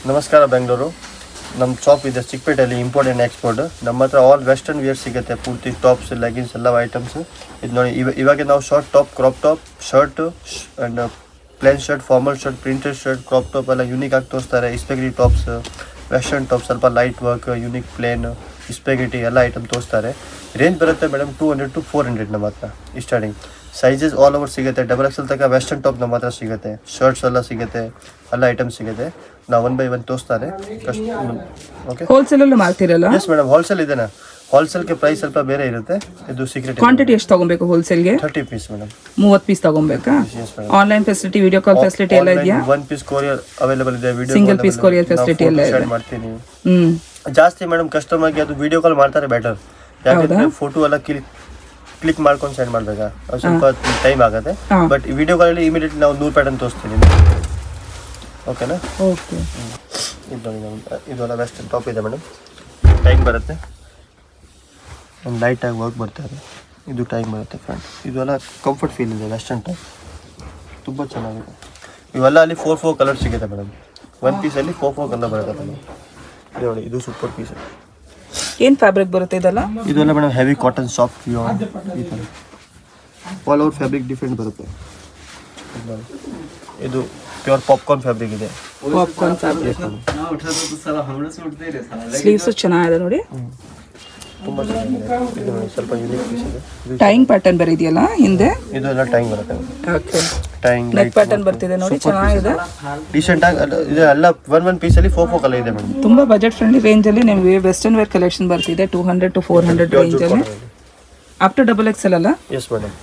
ನಮಸ್ಕಾರ ಬೆಂಗಳೂರು. ನಮ್ಮ ಶಾಪ್ ಇದೆ ಚಿಕ್ಕಪೇಟೆಯಲ್ಲಿ, ಇಂಪೋರ್ಟ್ ಆ್ಯಂಡ್ ಎಕ್ಸ್ಪೋರ್ಟ್. ನಮ್ಮ ಹತ್ರ ಆಲ್ ವೆಸ್ಟರ್ನ್ ವೇರ್ ಸಿಗುತ್ತೆ, ಪೂರ್ತಿ ಟಾಪ್ಸ್, ಲೆಗಿನ್ಸ್ ಎಲ್ಲ ಐಟಮ್ಸ್. ಇದು ನೋಡಿ, ಇವಾಗ ನಾವು short top, crop top, shirt and plain shirt, formal shirt, printed shirt, crop top ಎಲ್ಲ ಯೂನಿಕ್ ಆಗಿ ತೋರಿಸ್ತಾರೆ. ಸ್ಪೆಗಟಿ ಟಾಪ್ಸ್, ವೆಸ್ಟರ್ನ್ ಟಾಪ್, ಸ್ವಲ್ಪ light work, unique plain, spaghetti ಎಲ್ಲ ಐಟಮ್ ತೋರಿಸ್ತಾರೆ. ರೇಂಜ್ ಬರುತ್ತೆ ಮೇಡಮ್ 200 to 400 ನಮ್ಮ ಹತ್ರ ಸ್ಟಾರ್ಟಿಂಗ್. ಸೈಜಸ್ ಆಲ್ ಓವರ್ ಸಿಗುತ್ತೆ. XXL ತನಕ ವೆಸ್ಟರ್ನ್ ಟಾಪ್ ನಮ್ಮ ಹತ್ರ ಸಿಗುತ್ತೆ, ಶರ್ಟ್ಸ್ ಎಲ್ಲ ಸಿಗುತ್ತೆ, ಎಲ್ಲ ಐಟಮ್ಸ್ ಸಿಗುತ್ತೆ. ನಾವು 1 by 1 ತೋರಿಸ್ತಾರೆ. ಓಕೆ, ಹೋಲ್ಸೇಲಲ್ಲೂ ಮಾಡ್ತೀರಲ್ಲ? ಎಸ್ ಮೇಡಮ್, ಹೋಲ್ಸೇಲ್ ಇದೆನಾ. ಹೋಲ್ಸೇಲ್ಗೆ ಪ್ರೈಸ್ ಸ್ವಲ್ಪ ಬೇರೆ ಇರುತ್ತೆ. ಇದು ಸೀಕ್ರೆಟ್. ಕ್ವಾಂಟಿಟಿ ಎಷ್ಟು ತಗೊಬೇಕು ಹೋಲ್ಸೇಲ್ಗೆ? 30 ಪೀಸ್ ಮೇಡಮ್. 30 ಪೀಸ್ ತಗೊಬೇಕಾ? Online facility, video call facility ಎಲ್ಲ ಇದೆಯಾ? 1 ಪೀಸ್ ಕೊರಿಯರ್ ಅವೈಲೇಬಲ್ ಇದೆ. Video single piece courier facility ಎಲ್ಲ ಇದೆ. ಮಾಡ್ತೀನಿ ಜಾಸ್ತಿ ಮೇಡಮ್. ಕಸ್ಟಮರ್ಗೆ ಅದು ವಿಡಿಯೋ ಕಾಲ್ ಮಾಡ್ತಾರೆ ಬೆಟರ್. ಯಾಕಂದ್ರೆ ಫೋಟೋ ಎಲ್ಲ ಕ್ಲಿಕ್ ಮಾಡ್ಕೊಂಡು ಸೆಂಡ್ ಮಾಡಬೇಕಾ, ಸ್ವಲ್ಪ ಟೈಮ್ ಆಗುತ್ತೆ. ಬಟ್ ವಿಡಿಯೋ ಕಾಲಲ್ಲಿ ಇಮಿಡಿಯೇಟ್ಲಿ ನಾವು 100 ಪ್ಯಾಟರ್ನ್ ತೋರಿಸ್ತೀನಿ. ಓಕೆನಾ? ಓಕೆ. ಇದೆಲ್ಲ ವೆಸ್ಟರ್ನ್ ಟಾಪ್ ಇದೆ ಮೇಡಮ್. ಟೈಮ್ ಬರುತ್ತೆ, ಒಂದು ಲೈಟಾಗಿ ವರ್ಕ್ ಬರ್ತಾರೆ. ಇದು ಟೈಮ್ ಬರುತ್ತೆ ಫ್ರಂಟ್. ಇದೆಲ್ಲ ಕಂಫರ್ಟ್ ಫೀಲ್ ಇದೆ. ವೆಸ್ಟರ್ನ್ ಟಾಪ್ ತುಂಬ ಚೆನ್ನಾಗಿದೆ. ಇವೆಲ್ಲ ಅಲ್ಲಿ 4 ಕಲರ್ ಸಿಗುತ್ತೆ ಮೇಡಮ್. 1 ಪೀಸಲ್ಲಿ 4 ಕಲರ್ ಬರುತ್ತೆ ಮೇಡಮ್. ಇದು ನೋಡಿ, ಇದು ಸೂಪರ್ ಪೀಸ್. ಏನು ಫ್ಯಾಬ್ರಿಕ್ ಬರುತ್ತೆ ಇದೆಲ್ಲ? ಇದೆಲ್ಲ madam heavy cotton, soft pure, ಈ ಥರ ಆಲ್ ಓವರ್ ಫ್ಯಾಬ್ರಿಕ್ ಡಿಫ್ರೆಂಟ್ ಬರುತ್ತೆ. ಇದು ಪ್ಯೂರ್ ಪಾಪ್ಕಾರ್ನ್ ಫ್ಯಾಬ್ರಿಕ್ ಇದೆ. Popcorn fabric. ಸ್ಲೀವ್ಸ್ ಚೆನ್ನಾಗಿದೆ ನೋಡಿ, ತುಂಬ ಚೆನ್ನಾಗಿದೆ. ಇದು ಸ್ವಲ್ಪ ಯೂನಿಕ್ ಪೀಸ್ ಇದೆ. ಟೈಯಿಂಗ್ ಪ್ಯಾಟರ್ನ್ ಬೇರೆ ಇದೆಯಲ್ಲ ಹಿಂದೆ? ಇದೆಲ್ಲ ಟೈಮ್ ಬರುತ್ತೆ. ಓಕೆ, ಟೈಯಿಂಗ್ ನೆಕ್ ಪ್ಯಾಟರ್ನ್ ಬರ್ತಿದೆ ನೋಡಿ, ಚೆನ್ನಾಗಿದೆ. ಡೀಸೆಂಟ್ ಆಗಿ ಇದು ಎಲ್ಲ 1 ಪೀಸಲ್ಲಿ 4 ಕಲರ್ ಇದೆ ಮೇಡಮ್. ತುಂಬಾ ಬಜೆಟ್ ಫ್ರೆಂಡ್ಲಿ ರೇಂಜ್ ಅಲ್ಲಿ ನಿಮಗೆ ವೆಸ್ಟರ್ನ್ ವೇರ್ ಕಲೆಕ್ಷನ್ ಬರ್ತಿದೆ. 200 to 400 ರೇಂಜ್ ಅಲ್ಲಿ, ಅಪ್ ಟು XXL ಅಲ್ಲ? Yes madam.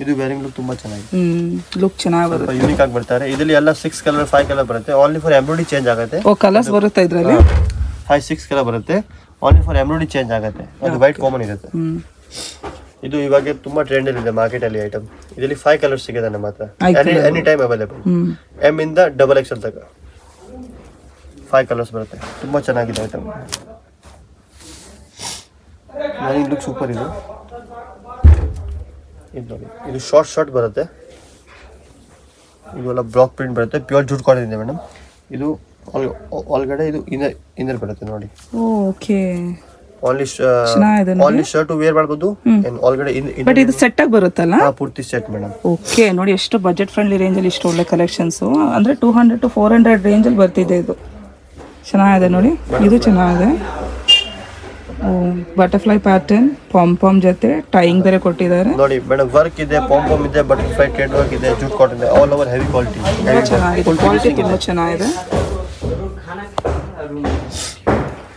ಇದು ವೇರಿಂಗ್ ಲುಕ್ ತುಂಬಾ ಚೆನ್ನಾಗಿದೆ. ಲುಕ್ ಚೆನ್ನಾಗಿ ಬರುತ್ತೆ, ಯೂನಿಕ್ ಆಗಿ ಬರ್ತಾರೆ. ಇದರಲ್ಲಿ ಎಲ್ಲ 6 ಕಲರ್ 5 ಕಲರ್ ಬರುತ್ತೆ. ಓನ್ಲಿ ಫಾರ್ ಎಂಬ್ರಾಯ್ಡರಿ ಚೇಂಜ್ ಆಗುತ್ತೆ. ಓ, ಕಲರ್ಸ್ ಬರುತ್ತೆ ಇದರಲ್ಲಿ? 5-6 ಕಲರ್ ಬರುತ್ತೆ. ಓನ್ಲಿ ಫಾರ್ ಎಂಬ್ರಾಯ್ಡರಿ ಚೇಂಜ್ ಆಗುತ್ತೆ. ಅದು ವೈಟ್ ಕಾಮನ್ ಇರುತ್ತೆ. ಇದು ಇವಾಗ ತುಂಬಾ ಟ್ರೆಂಡ್ ಇದೆ ಮಾರ್ಕೆಟ್ ಅಲ್ಲಿ ಐಟಮ್. ಇದರಲ್ಲಿ 5 ಕಲರ್ ಸಿಗುತ್ತೆ ನಮ್ಮ ಹತ್ರ, ಎನಿ ಟೈಮ್ ಅವೈಲೇಬಲ್. M ಇಂದ XXL ತನಕ 5 ಕಲರ್ಸ್ ಬರುತ್ತೆ. ತುಂಬಾ ಚೆನ್ನಾಗಿದೆ ಐಟಮ್. ವೇರಿಂಗ್ ಲುಕ್ ಸೂಪರ್ ಇದೆ. ಇದು ನೋಡಿ, ಇದು ಶಾರ್ಟ್ ಬರುತ್ತೆ. ಇದೆಲ್ಲ ಬ್ಲಾಕ್ ಪ್ರಿಂಟ್ ಬರುತ್ತೆ. ಪ್ಯೂರ್ ಜೂಟ್ ಕಾಟನ್ ಇದೆ ಮೇಡಮ್. ಇದು ಒಳಗಡೆ ಇದು ಇನ್ನರ್ ಬರುತ್ತೆ ನೋಡಿ. ಓಕೆ, ಓನ್ಲಿ ಶರ್ಟ್ ವೇರ್ ಮಾಡಬಹುದು. ಒಳಗಡೆ ಬಟ್ ಇದು ಸೆಟ್ ಆಗಿ ಬರುತ್ತಲ್ಲ? ಪೂರ್ತಿ ಸೆಟ್ ಮೇಡಮ್. ಓಕೆ, ನೋಡಿ ಎಷ್ಟು ಬಜೆಟ್ ಫ್ರೆಂಡ್ಲಿ ರೇಂಜ್ ಅಲ್ಲಿ ಇಷ್ಟು ಒಳ್ಳೆ ಕಲೆಕ್ಷನ್ಸ್. ಅಂದ್ರೆ 200 to 400 ರೇಂಜ್ ಅಲ್ಲಿ ಬರ್ತಿದೆ. ಇದು ಚೆನ್ನಾಗಿದೆ ನೋಡಿ, ಇದು ಚೆನ್ನಾಗಿದೆ. ಬಟರ್ಫ್ಲೈ ಪ್ಯಾಟರ್ನ್, ಪಾಮ್ ಜೊತೆ ಟೈಯಿಂಗ್ ಬೇರೆ ಕೊಟ್ಟಿದ್ದಾರೆ ನೋಡಿ ಮೇಡಮ್. ವರ್ಕ್ ಇದೆ, ಪಾಮ್ ಇದೆ, ಬಟರ್ಫ್ಲೈ ಥ್ರೆಡ್ ವರ್ಕ್ ಇದೆ, ಜೂಟ್ ಕಾಟನ್ ಇದೆ, ಆಲ್ ಓವರ್ ಹೆವಿ ಕ್ವಾಲಿಟಿ. ಚೆನ್ನಾಗಿದೆ, ಕ್ವಾಲಿಟಿ ತುಂಬಾ ಚೆನ್ನಾಗಿದೆ.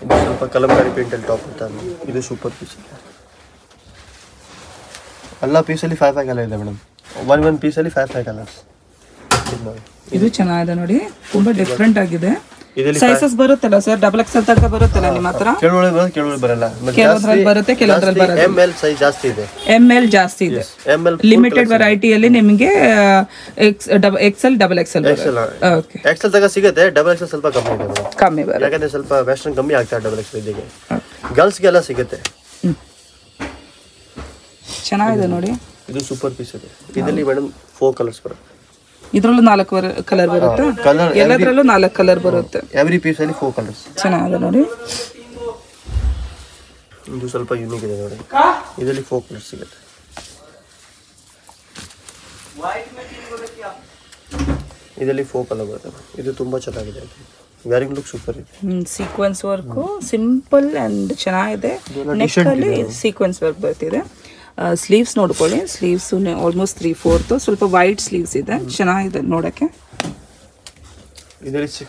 ಇದು ಸ್ವಲ್ಪ ಕಲಂಕಾರಿ ಪ್ರಿಂಟಲ್ ಟಾಪ್ ಅಂತ. ಇದು ಸೂಪರ್ ಪೀಸ್. ಎಲ್ಲ ಪೀಸಲ್ಲಿ 5 ಕಲರ್ ಇದೆ ಮೇಡಮ್. 1 ಪೀಸಲ್ಲಿ 5 ಕಲರ್ಸ್. ಇದು ಚೆನ್ನಾಗಿದೆ ನೋಡಿ, ತುಂಬಾ ಡಿಫ್ರೆಂಟ್ ಆಗಿದೆ. ಸೈಜಸ್ ಬರುತ್ತಲ್ಲ ಸರ್? XXL ತನಕ ಬರುತ್ತಲ್ಲ ನಿಮ್ಮ ಹತ್ರ? ಕೆಲವೊಂದು ಬರಲ್ಲ, ಕೆಲವೊಂದ್ರಲ್ಲಿ ಬರುತ್ತೆ, ಕೆಲವೊಂದ್ರಲ್ಲಿ ಬರಲ್ಲ. ML ಸೈಜ್ ಜಾಸ್ತಿ ಇದೆ. ML ಜಾಸ್ತಿ ಇದೆ. ಲಿಮಿಟೆಡ್ ವೆರೈಟಿಯಲ್ಲಿ ನಿಮಗೆ XL, XXL ಓಕೆ. XL ತನಕ ಸಿಗುತ್ತೆ. XXL ಸ್ವಲ್ಪ ಕಮ್ಮಿ ಇದೆ ಮೇಡಮ್. ಕಮ್ಮಿ ಬರುತ್ತೆ, ಯಾಕಂದ್ರೆ ಸ್ವಲ್ಪ ವೆಸ್ಟರ್ನ್ ಕಮ್ಮಿ ಆಗ್ತಾರೆ XXL ಇದಕ್ಕೆ. ಗರ್ಲ್ಸ್ಗೆಲ್ಲ ಸಿಗುತ್ತೆ. ಚೆನ್ನಾಗಿದೆ ನೋಡಿ. ಇದು ಸೂಪರ್ ಪೀಸ್ ಇದೆ. ಇದರಲ್ಲಿ ಮೇಡಮ್ 4 ಕಲರ್ಸ್ ಬರುತ್ತೆ. ಇದರಲ್ಲೂ 4 ಕಲರ್ ಬರುತ್ತೆ. ಎಲ್ಲದರಲ್ಲೂ 4 ಕಲರ್ ಬರುತ್ತೆ. ಎವ್ರಿ ಪೀಸಲ್ಲಿ 4 ಕಲರ್ಸ್. ಚೆನ್ನಾಗಿದೆ ನೋಡಿ. ಇದು ಸ್ವಲ್ಪ ಯೂನಿಕ್ ಇದೆ ನೋಡಿ. ಇದರಲ್ಲಿ 4 ಕಲರ್ಸ್ ಸಿಗುತ್ತೆ. ಇದರಲ್ಲಿ 4 ಕಲರ್ ಬರುತ್ತೆ. ಇದು ತುಂಬಾ ಚೆನ್ನಾಗಿದೆ. ವೇರಿಂಗ್ ಲುಕ್ ಸೂಪರ್ ಇದೆ. ಸೀಕ್ವೆನ್ಸ್ ವರ್ಕ್ ಸಿಂಪಲ್ ಅಂಡ್ ಚೆನ್ನಾಗಿದೆ. ನೆಕ್ ಅಲ್ಲಿ ಸೀಕ್ವೆನ್ಸ್ ವರ್ಕ್ ಬರ್ತಿದೆ. ಸ್ಲೀವ್ಸ್ ನೋಡ್ಕೊಳ್ಳಿ, ಸ್ಲೀವ್ಸ್ ಆಲ್ಮೋಸ್ಟ್ 3/4 ಸ್ವಲ್ಪ ವೈಟ್ ಸ್ಲೀವ್ಸ್ ಇದೆ. ಚೆನ್ನಾಗಿದೆ ನೋಡಕ್ಕೆ. ಇದರಲ್ಲಿ 6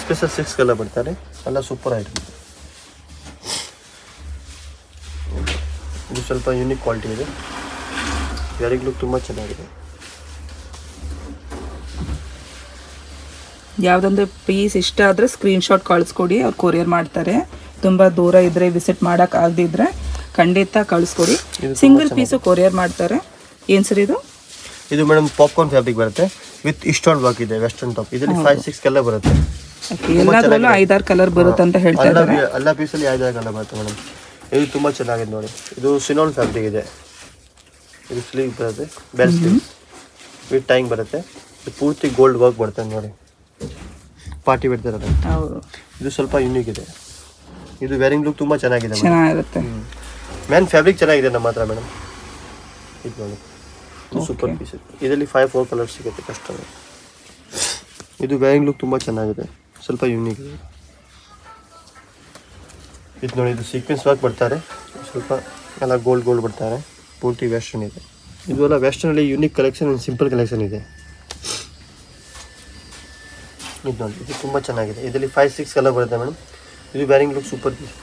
ಸ್ಪೆಷಲ್ 6 ಕಲರ್ ಬರ್ತಾರೆ. ಎಲ್ಲ ಸೂಪರ್ ಐಟಮ್. ಇದು ಸ್ವಲ್ಪ ಯೂನಿಕ್ ಕ್ವಾಲಿಟಿ ಇದೆ. ವೇರಿಂಗ್ ಲುಕ್ ತುಂಬ ಚೆನ್ನಾಗಿದೆ. ಯಾವುದೊಂದು ಪೀಸ್ ಇಷ್ಟ ಆದರೆ ಸ್ಕ್ರೀನ್ಶಾಟ್ ಕಳಿಸ್ಕೊಡಿ, ಅವ್ರು ಕೊರಿಯರ್ ಮಾಡ್ತಾರೆ. ತುಂಬ ದೂರ ಇದ್ದರೆ ವಿಸಿಟ್ ಮಾಡೋಕೆ ಆಗದಿದ್ದರೆ ಖಂಡಿತ ಕಳಿಸ್ಕೊಡಿ. ಸಿಂಗಲ್ ಪೀಸು ಕೊರಿಯರ್ ಮಾಡ್ತಾರೆ. ಏನು ಸರ್ ಇದು? ಇದು ಮೇಡಮ್ ಪಾಪ್ಕಾರ್ನ್ ಫ್ಯಾಬ್ರಿಕ್ ಬರುತ್ತೆ ವಿತ್ ಇಸ್ಟಾನ್ ವರ್ಕ್ ಇದೆ. Western top. ಇದರಲ್ಲಿ 5-6 ಕಲರ್ ಬರುತ್ತೆ. ಎಲ್ಲದರಲ್ಲೂ 5-6 ಕಲರ್ ಬರುತ್ತೆ ಅಂತ ಹೇಳ್ತಾ ಇದ್ದಾರೆ. ಎಲ್ಲ ಪೀಸಲ್ಲಿ 5-6 ಕಲರ್ ಬರುತ್ತೆ ಮೇಡಮ್. ಇದು ತುಂಬ ಚೆನ್ನಾಗಿದೆ ನೋಡಿ. ಇದು ಸಿನಾನ್ ಫ್ಯಾಬ್ರಿಕ್ ಇದೆ. ಇದು ಸ್ಲೀವ್ ಬರುತ್ತೆ, ಬೆಲ್ ಸ್ಲೀವ್. ವಿತ್ ಟೈಂಗ್ ಬರುತ್ತೆ. ಇದು ಪೂರ್ತಿ ಗೋಲ್ಡ್ ವರ್ಕ್ ಬರುತ್ತೆ ನೋಡಿ, ಪಾರ್ಟಿ ವೇರ್ ಥರ. ಹೌದು, ಇದು ಸ್ವಲ್ಪ ಯೂನಿಕ್ ಇದೆ. ಇದು ವೇರಿಂಗ್ ಲುಕ್ ತುಂಬ ಚೆನ್ನಾಗಿದೆ, ಚೆನ್ನಾಗಿರುತ್ತೆ. ಮ್ಯಾನ್ ಫ್ಯಾಬ್ರಿಕ್ ಚೆನ್ನಾಗಿದೆ ನಮ್ಮ ಹತ್ರ ಮೇಡಮ್. ಇದು ನೋಡಿ, ಇದು ಸೂಪರ್ ಪೀಸ್. ಇದರಲ್ಲಿ 5-4 ಕಲರ್ಸ್ ಸಿಗುತ್ತೆ ಕಸ್ಟಮರ್. ಇದು ವೇರಿಂಗ್ ಲುಕ್ ತುಂಬ ಚೆನ್ನಾಗಿದೆ, ಸ್ವಲ್ಪ ಯೂನಿಕ್ ಇದೆ. ಇದು ನೋಡಿ, ಇದು ಸೀಕ್ವೆನ್ಸ್ ವರ್ಕ್ ಬರ್ತಾರೆ, ಸ್ವಲ್ಪ ಎಲ್ಲ ಗೋಲ್ಡ್ ಬರ್ತಾರೆ, ಪೂರ್ತಿ ವೆಸ್ಟರ್ನ್ ಇದೆ. ಇದು ಎಲ್ಲ ವೆಸ್ಟರ್ನಲ್ಲಿ unique collection and simple collection ಇದೆ. ಇದು ನೋಡಿ, ಇದು ತುಂಬ ಚೆನ್ನಾಗಿದೆ. ಇದರಲ್ಲಿ 5-6 ಕಲರ್ ಬರುತ್ತೆ ಮೇಡಮ್. ಇದು ವೇರಿಂಗ್ ಲುಕ್ ಸೂಪರ್ ಪೀಸ್.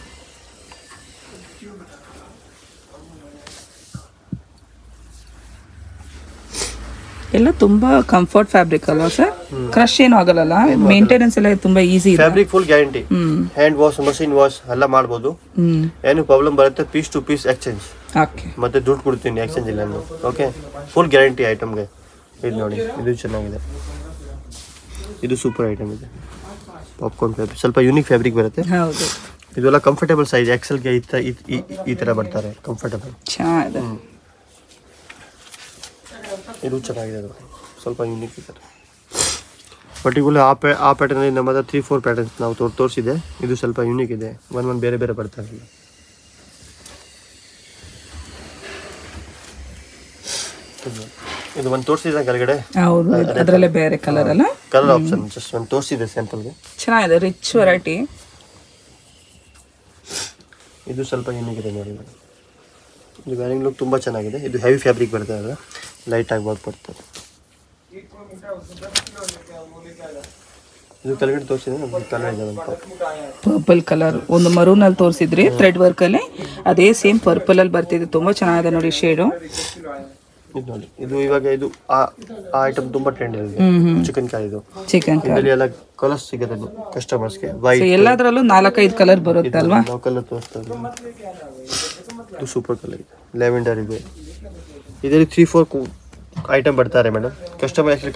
ಎಲ್ಲ ತುಂಬಾ ಕಂಫರ್ಟ್ ಫ್ಯಾಬ್ರಿಕ್ ಅಲ್ವಾ ಸರ್? ಕ್ರಶ್ ಏನು ಆಗಲ್ಲ, ಮೇಂಟೆನೆನ್ಸ್ ಎಲ್ಲ ತುಂಬಾ ಈಸಿ ಇದೆ. Fabric full guarantee, hand wash, machine wash ಎಲ್ಲ ಮಾಡ್ಬೋದು. ಏನು ಪ್ರಾಬ್ಲಮ್ ಬರುತ್ತೆ ಪೀಸ್ ಟು ಪೀಸ್ ಎಕ್ಸ್ಚೇಂಜ್, ಮತ್ತೆ ದುಡ್ಡು ಕೊಡ್ತೀನಿ ಎಕ್ಸ್ಚೇಂಜ್ ಇಲ್ಲ. ಓಕೆ, ಫುಲ್ ಗ್ಯಾರಂಟಿ ಐಟಮ್ಗೆ. ಇದು ನೋಡಿ, ಇದು ಚೆನ್ನಾಗಿದೆ, ಇದು ಸೂಪರ್ ಐಟಮ್ ಇದೆ. ಪಾಪ್ಕಾರ್ನ್ ಫ್ಯಾಬ್ರಿಕ್, ಸ್ವಲ್ಪ ಯೂನಿಕ್ ಫ್ಯಾಬ್ರಿಕ್ ಬರುತ್ತೆ. ಹೌದು, ಇದೆಲ್ಲ ಕಂಫರ್ಟೇಬಲ್ ಸೈಜ್, ಎಕ್ಸೆಲ್ಗೆ ಈ ಥರ ಬರ್ತಾರೆ, ಕಂಫರ್ಟೇಬಲ್ ಚೆನ್ನಾಗಿದೆ. ಇದು ಚೆನ್ನಾಗಿದೆ, ಅದು ಸ್ವಲ್ಪ ಯೂನಿಕ್ ಇದೆ. ಪರ್ಟಿಕ್ಯುಲರ್ ಆ ಪ್ಯಾಟರ್ನಲ್ಲಿ ನಮ್ಮ ಹತ್ರ 3-4 ಪ್ಯಾಟರ್ನ್ಸ್ ನಾವು ತೋರಿಸಿದೆ. ಇದು ಸ್ವಲ್ಪ ಯೂನಿಕ್ ಇದೆ, ಒಂದು ಬೇರೆ ಬರ್ತಾರೆ. ಇದು ಒಂದು ತೋರಿಸಿದೆ ಕೆಳಗಡೆ, ಹೌದು, ಅದರಲ್ಲೇ ಬೇರೆ ಕಲರ್ ಅಲ್ಲ, ಕಲರ್ ಆಪ್ಷನ್ ಜಸ್ಟ್ ಒಂದು ತೋರಿಸಿದೆ ಸ್ಯಾಂಪಲ್ಗೆ. ಚೆನ್ನಾಗಿದೆ, ರಿಚ್ ವೆರೈಟಿ. ಇದು ಸ್ವಲ್ಪ ಯೂನಿಕ್ ಇದೆ ನೋಡಿ. ಇದು ವೇರಿಂಗ್ ಲುಕ್ ತುಂಬ ಚೆನ್ನಾಗಿದೆ. ಇದು ಹೆವಿ ಫ್ಯಾಬ್ರಿಕ್ ಬರುತ್ತೆ, ಅಲ್ಲ ಲೈಟ್ ಆಗಿ ವರ್ಕ್ ಬರ್ತದೆ. ಇದು ಕೆಳಗಡೆ ತೋರಿಸಿದ್ರೆ ನಮ್ಗೆ ಕಲರ್ ಇದೆ, ಒಂದು ಪರ್ಪಲ್ ಕಲರ್, ಒಂದು ಮರೂನ್ ಅಲ್ಲಿ ತೋರಿಸಿದ್ರಿ ಥ್ರೆಡ್ ವರ್ಕ್ ಅಲ್ಲಿ, ಅದೇ ಸೇಮ್ ಪರ್ಪಲ್ ಅಲ್ಲಿ ಬರ್ತಿದೆ. ತುಂಬಾ ಚೆನ್ನಾಗಿದೆ ನೋಡಿ ಶೇಡು. ಇದು ನೋಡಿ, ಇದು ಇವಾಗ ಇದು ಆ ಐಟಮ್ ತುಂಬಾ ಟ್ರೆಂಡ್ ಇದೆ, ಚಿಕನ್ ಕಾರಿ. ಇದು ಚಿಕನ್ ಇದರಲ್ಲಿ ಎಲ್ಲ ಕಲರ್ಸ್ ಸಿಗುತ್ತೆ ಕಸ್ಟಮರ್ಸ್ಗೆ. ವೈಟ್ ಎಲ್ಲದರಲ್ಲೂ 4-5 ಕಲರ್ ಬರುತ್ತಲ್ವಾ? ನಾವು ಕಲರ್ ತೋರಿಸ್ತಾ ಇದ್ದೀವಿ. ಇದು ಸೂಪರ್ ಕಲರ್ ಇದೆ, ಲ್ಯಾವೆಂಡರ್ ಇದೆ. ಇದರಲ್ಲಿ 3-4 ಐಟಮ್ ಬರ್ತಾರೆ ಮೇಡಮ್. ಕಸ್ಟಮರ್ ಆ್ಯಕ್ಚುಲಿ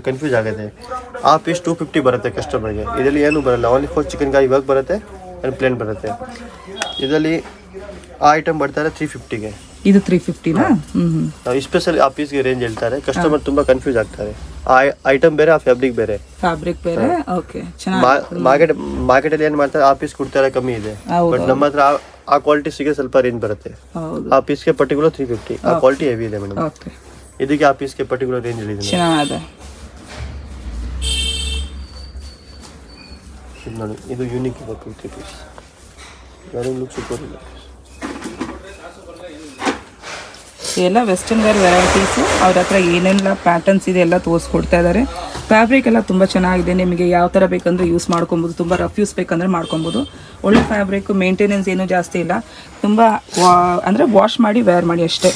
ಕನ್ಫ್ಯೂಸ್ ಆಗುತ್ತೆ. ಆ ಪೀಸ್ 250 ಬರುತ್ತೆ ಕಸ್ಟಮರ್ಗೆ. ಇದರಲ್ಲಿ ಏನೂ ಬರಲ್ಲ, ಓನ್ಲಿ ಫಾರ್ ಚಿಕನ್ ಕಾರಿ ವರ್ಕ್ ಬರುತ್ತೆ ಆ್ಯಂಡ್ ಪ್ಲೇನ್ ಬರುತ್ತೆ. ಇದರಲ್ಲಿ ಆ ಐಟಮ್ ಬರ್ತಾರೆ 350ಗೆ. ಇದು 350ನಾ? ನಾವು ಸ್ಪೆಷಲ್ ಆ ಪೀಸ್ಗೆ ರೇಂಜ್ ಹೇಳ್ತಾರೆ. ಕಸ್ಟಮರ್ ತುಂಬಾ ಕನ್ಫ್ಯೂಸ್ ಆಗ್ತಾರೆ. ಆ ಐಟಮ್ ಬೇರೆ, ಆ ಫ್ಯಾಬ್ರಿಕ್ ಬೇರೆ. ಓಕೆ, ಮಾರ್ಕೆಟಲ್ಲಿ ಏನು ಮಾಡ್ತಾರೆ, ಆ ಪೀಸ್ ಕೊಡ್ತಾರೆ ಕಮ್ಮಿ ಇದೆ. ಬಟ್ ನಮ್ಮ ಹತ್ರ ಆ ಕ್ವಾಲಿಟಿ ಸಿಗೋ ಸ್ವಲ್ಪ ರೇಂಜ್ ಬರುತ್ತೆ. ಆ ಪೀಸ್ಗೆ ಪರ್ಟಿಕ್ಯುಲರ್ 350, ಆ ಕ್ವಾಲಿಟಿ ಹೆವಿ ಇದೆ ಮೇಡಮ್. ಇದಕ್ಕೆ ಆ ಪೀಸ್ಗೆ ಪರ್ಟಿಕ್ಯುಲರ್ ರೇಂಜ್ ಇದೆ. ಇದು ನೋಡಿ, ಇದು ಯೂನಿಕ್ ಇದೆ ಪೀಸ್. ವೇರಿಂಗ್ ಲುಕ್ ಸೂಪರ್ ಇದೆ. ಎಲ್ಲ ವೆಸ್ಟರ್ನ್ ವೇರ್ ವೆರೈಟೀಸು. ಅವ್ರ ಹತ್ರ ಏನೆಲ್ಲ ಪ್ಯಾಟರ್ನ್ಸ್ ಇದೆ ಎಲ್ಲ ತೋರಿಸ್ಕೊಡ್ತಾ ಇದ್ದಾರೆ. ಫ್ಯಾಬ್ರಿಕ್ ಎಲ್ಲ ತುಂಬ ಚೆನ್ನಾಗಿದೆ. ನಿಮಗೆ ಯಾವ ಥರ ಬೇಕಂದ್ರೆ ಯೂಸ್ ಮಾಡ್ಕೊಬೋದು, ತುಂಬ ರಫ್ ಯೂಸ್ ಬೇಕಂದ್ರೆ ಮಾಡ್ಕೊಬೋದು. ಒಳ್ಳೆ ಫ್ಯಾಬ್ರಿಕ್, ಮೇಂಟೆನೆನ್ಸ್ ಏನೂ ಜಾಸ್ತಿ ಇಲ್ಲ. ತುಂಬ ಅಂದರೆ ವಾಶ್ ಮಾಡಿ ವೇರ್ ಮಾಡಿ ಅಷ್ಟೇ.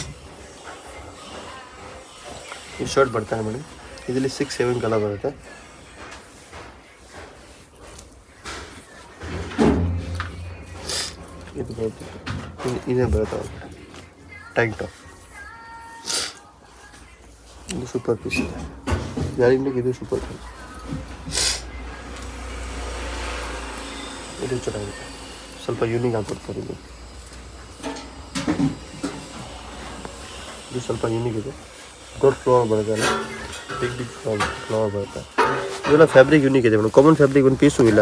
ಈ ಶರ್ಟ್ ಬರ್ತಾನೆ ಮೇಡಮ್. ಇದರಲ್ಲಿ 6-7 ಕಲರ್ ಬರುತ್ತೆ. ಇದು ಬರುತ್ತೆ, ಇದೇ ಬರುತ್ತೆ ಟೈಟ್ ಟಾಪ್. ಇದು ಸೂಪರ್ ಪೀಸ್ ಇದೆ. ಯಾರಿಂದ ಇದು ಸೂಪರ್ ಪೀಸ್. ಇದು ಚೆನ್ನಾಗಿದೆ, ಸ್ವಲ್ಪ ಯೂನಿಕ್ ಆಗಿಬಿಡ್ತಾರೆ. ಇದು ಸ್ವಲ್ಪ ಯೂನಿಕ್ ಇದೆ. ದೊಡ್ಡ ಫ್ಲವರ್ ಬರುತ್ತೆ ಅಲ್ಲ, ಬಿಗ್ ಫ್ಲವರ್ ಬರುತ್ತೆ. ಇದೆಲ್ಲ ಫ್ಯಾಬ್ರಿಕ್ ಯೂನಿಕ್ ಇದೆ ಮೇಡಮ್. ಕಾಮನ್ ಫ್ಯಾಬ್ರಿಕ್ ಒಂದು ಪೀಸು ಇಲ್ಲ.